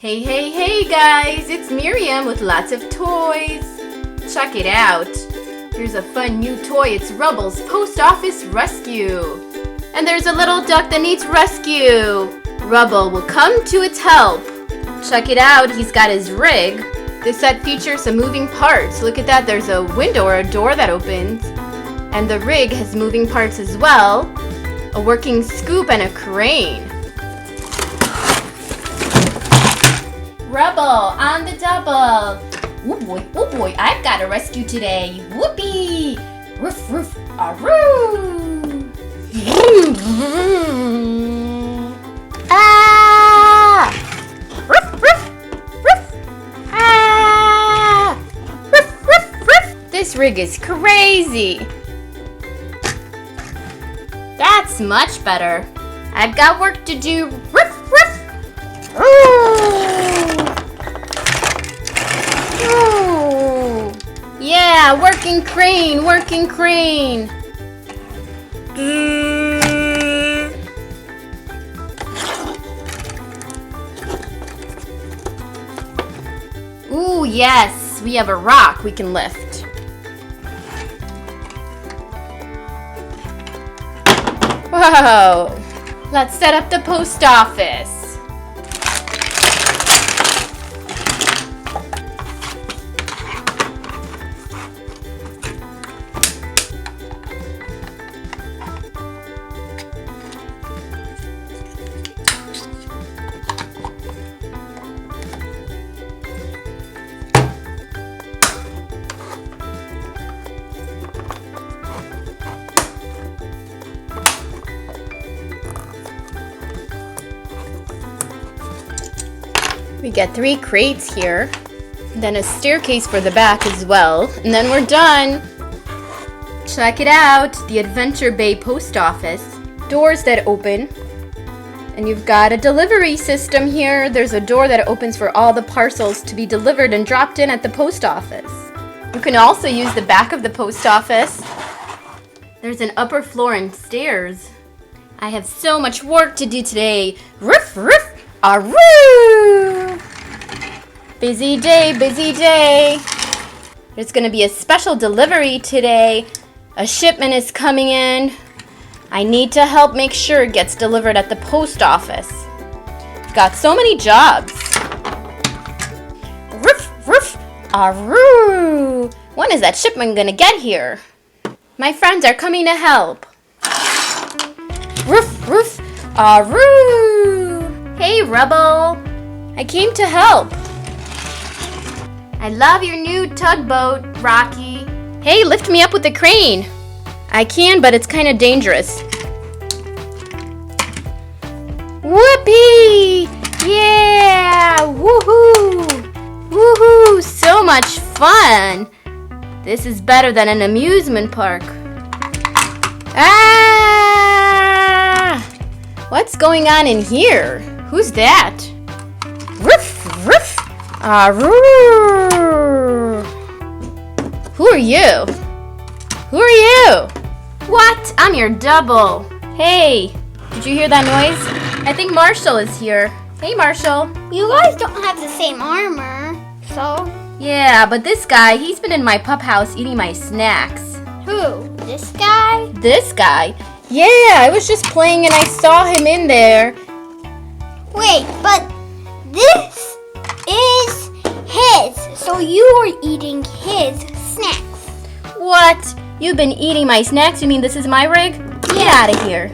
Hey, hey, hey guys, it's Miriam with lots of toys. Check it out. Here's a fun new toy. It's Rubble'S Post Office Rescue. And there's a little duck that needs rescue. Rubble will come to its help. Check it out, he's got his rig. This set features some moving parts. Look at that, there's a window or a door that opens. And the rig has moving parts as well. A working scoop and a crane. Rubble on the double. Oh boy, I've got a rescue today. Whoopee! Roof, roof, aroo! Ah! Roof, roof, roof! Ah! Roof, roof, roof! This rig is crazy. That's much better. I've got work to do. Roof, roof! Yeah, working crane, working crane. Ooh, yes, we have a rock we can lift. Whoa, let's set up the post office. We get 3 crates here, then a staircase for the back as well, and then we're done. Check it out, the Adventure Bay post office. Doors that open, and you've got a delivery system here. There's a door that opens for all the parcels to be delivered and dropped in at the post office. You can also use the back of the post office. There's an upper floor and stairs. I have so much work to do today. Roof, roof! Aroo! Busy day, busy day. There's gonna be a special delivery today. A shipment is coming in. I need to help make sure it gets delivered at the post office. Got so many jobs. Roof, roof, aroo! When is that shipment gonna get here? My friends are coming to help. Roof, roof, aroo! Hey, Rubble! I came to help. I love your new tugboat, Rocky. Hey, lift me up with the crane. I can, but it's kind of dangerous. Whoopee! Yeah! Woohoo! Woohoo! So much fun! This is better than an amusement park. Ah! What's going on in here? Who's that? Roof, roof, aroo! Who are you? Who are you? What? I'm your double. Hey, did you hear that noise? I think Marshall is here. Hey, Marshall. You guys don't have the same armor, so... Yeah, but this guy, he's been in my pup house eating my snacks. Who? This guy? This guy? Yeah, I was just playing and I saw him in there. Wait, but this is his, so you are eating his snacks. What? You've been eating my snacks? You mean this is my rig? Get out of here.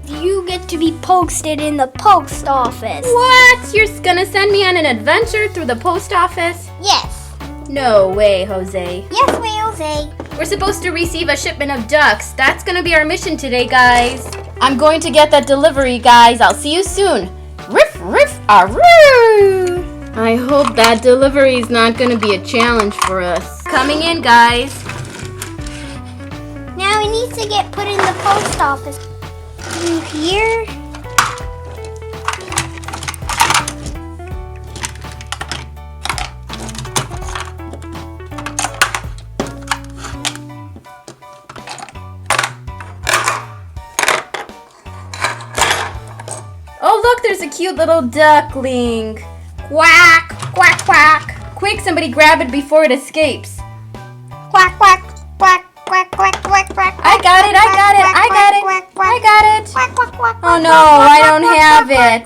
You get to be posted in the post office. What? You're gonna send me on an adventure through the post office? Yes. No way, Jose. Yes, way, Jose. We're supposed to receive a shipment of ducks. That's gonna be our mission today, guys. I'm going to get that delivery, guys. I'll see you soon. Riff, riff, aroo! I hope that delivery is not gonna be a challenge for us. Coming in, guys. Now it needs to get put in the post office. You here? Oh, look, there's a cute little duckling. Quack, quack, quack. Quick, somebody grab it before it escapes. Quack, quack, quack, quack, quack, quack, quack. I got it, I got it, I got it, I got it. Oh no, I don't have it.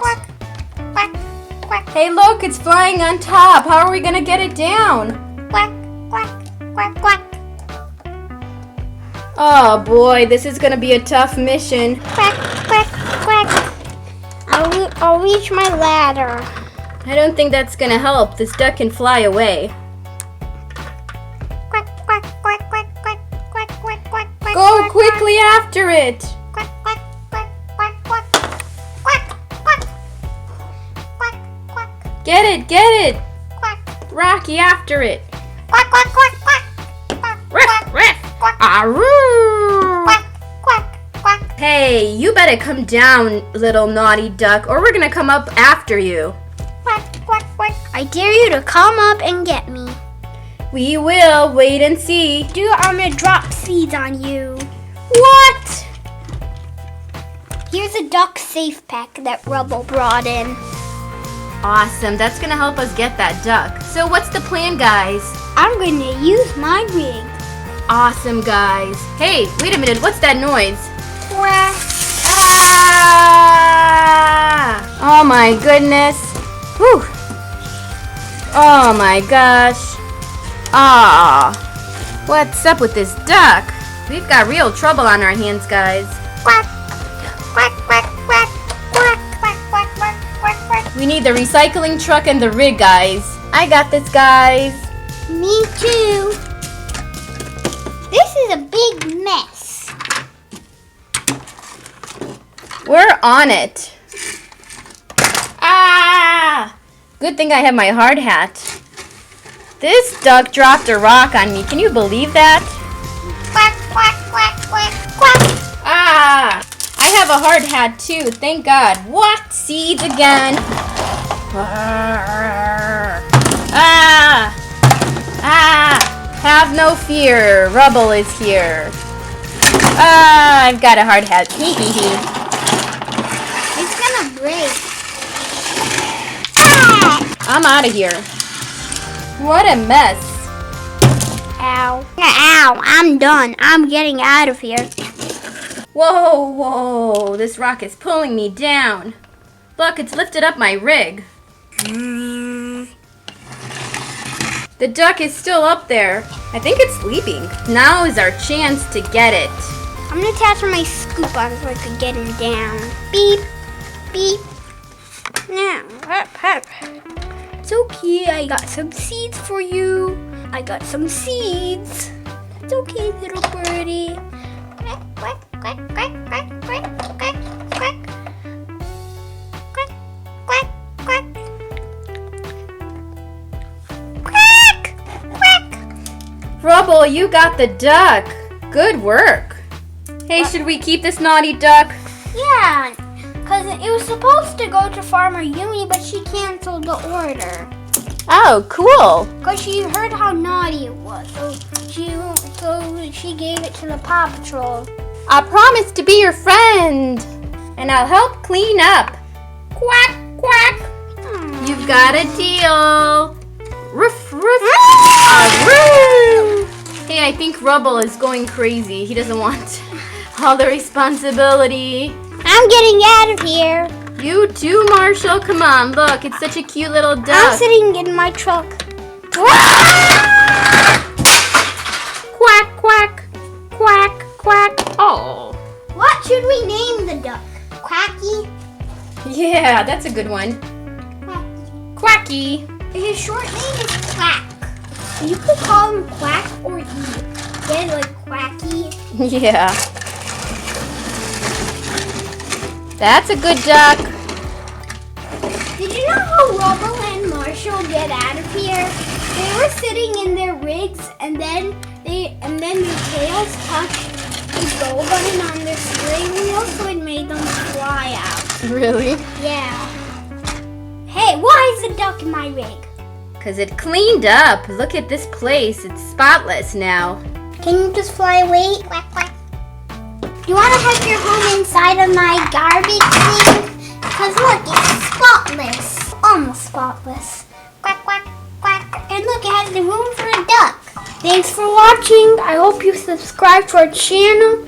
Hey, look, it's flying on top. How are we gonna get it down? Quack, quack, quack, quack. Oh boy, this is gonna be a tough mission. Quack, quack, quack. I'll reach my ladder. I don't think that's gonna help. This duck can fly away. Quack, quack, quack, quack, quack, quack, quack, quack, quack. Go quickly after it. Quack, quack, quack, quack, quack, quack, quack, quack, quack, Get it, get it. quack, Rocky after it. quack, quack, quack, quack, quack, Riff, riff. quack, Aroo. quack, quack, quack. Hey, you better come down, little naughty duck, or we're gonna come up after you. Quack, quack, quack. I dare you to come up and get me. We will. Wait and see. Dude, I'm gonna drop seeds on you. What? Here's a duck safe pack that Rubble brought in. Awesome. That's gonna help us get that duck. So what's the plan, guys? I'm gonna use my rig. Awesome, guys. Hey, wait a minute. What's that noise? Quack. Ah! Oh my goodness. Whew. Oh my gosh. Ah. What's up with this duck? We've got real trouble on our hands, guys. Quack, quack, quack, quack, quack, quack, quack, quack, quack, quack. We need the recycling truck and the rig, guys. I got this, guys. Me too. This is a big mess. We're on it. Ah! Good thing I have my hard hat. This duck dropped a rock on me. Can you believe that? Quack, quack, quack, quack, quack. Ah! I have a hard hat too, thank God. What? Seeds again. Ah! Ah! Have no fear. Rubble is here. Ah! I've got a hard hat. Hee hee hee. It's gonna break. Ah! I'm out of here. What a mess. Ow. Ow. I'm done. I'm getting out of here. Whoa, whoa. This rock is pulling me down. Look, it's lifted up my rig. The duck is still up there. I think it's sleeping. Now is our chance to get it. I'm gonna attach my scoop on so I can get him down. Beep. Beep. Now. Hup, hup. It's okay. I got some seeds for you. I got some seeds. It's okay, little birdie. Quack, quack, quack, quack, quack, quack, quack, quack. Quack, quack, quack. Quack, quack. Rubble, you got the duck. Good work. Hey, should we keep this naughty duck? Yeah, because it was supposed to go to Farmer Yumi, but she canceled the order. Oh, cool. Because she heard how naughty it was, so she gave it to the Paw Patrol. I promise to be your friend, and I'll help clean up. Quack, quack. You've got a deal. Roof, roof. Aroo. Hey, I think Rubble is going crazy. He doesn't want all the responsibility. I'm getting out of here. You too, Marshall. Come on, look. It's such a cute little duck. I'm sitting in my truck. Quack, quack, quack, quack. Oh. What should we name the duck? Quacky? Yeah, that's a good one. Quacky. Quacky. His short name is Quack. You could call him Quack or E. Then like Quacky. Yeah. That's a good duck. Did you know how Rubble and Marshall get out of here? They were sitting in their rigs and then their tails touched the go button on their steering wheel, so it made them fly out. Really? Yeah. Hey, why is the duck in my rig? Because it cleaned up. Look at this place. It's spotless now. Can you just fly away? Quack, quack. You want to have your home inside of my garbage thing? Because look, it's spotless. Almost spotless. Quack, quack, quack. And look, it has the room for a duck. Thanks for watching. I hope you subscribe to our channel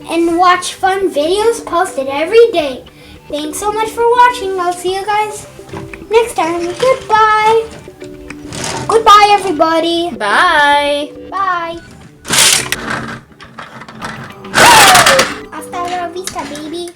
and watch fun videos posted every day. Thanks so much for watching. I'll see you guys next time. Goodbye. Goodbye, everybody. Bye. Bye. Hasta la vista, baby.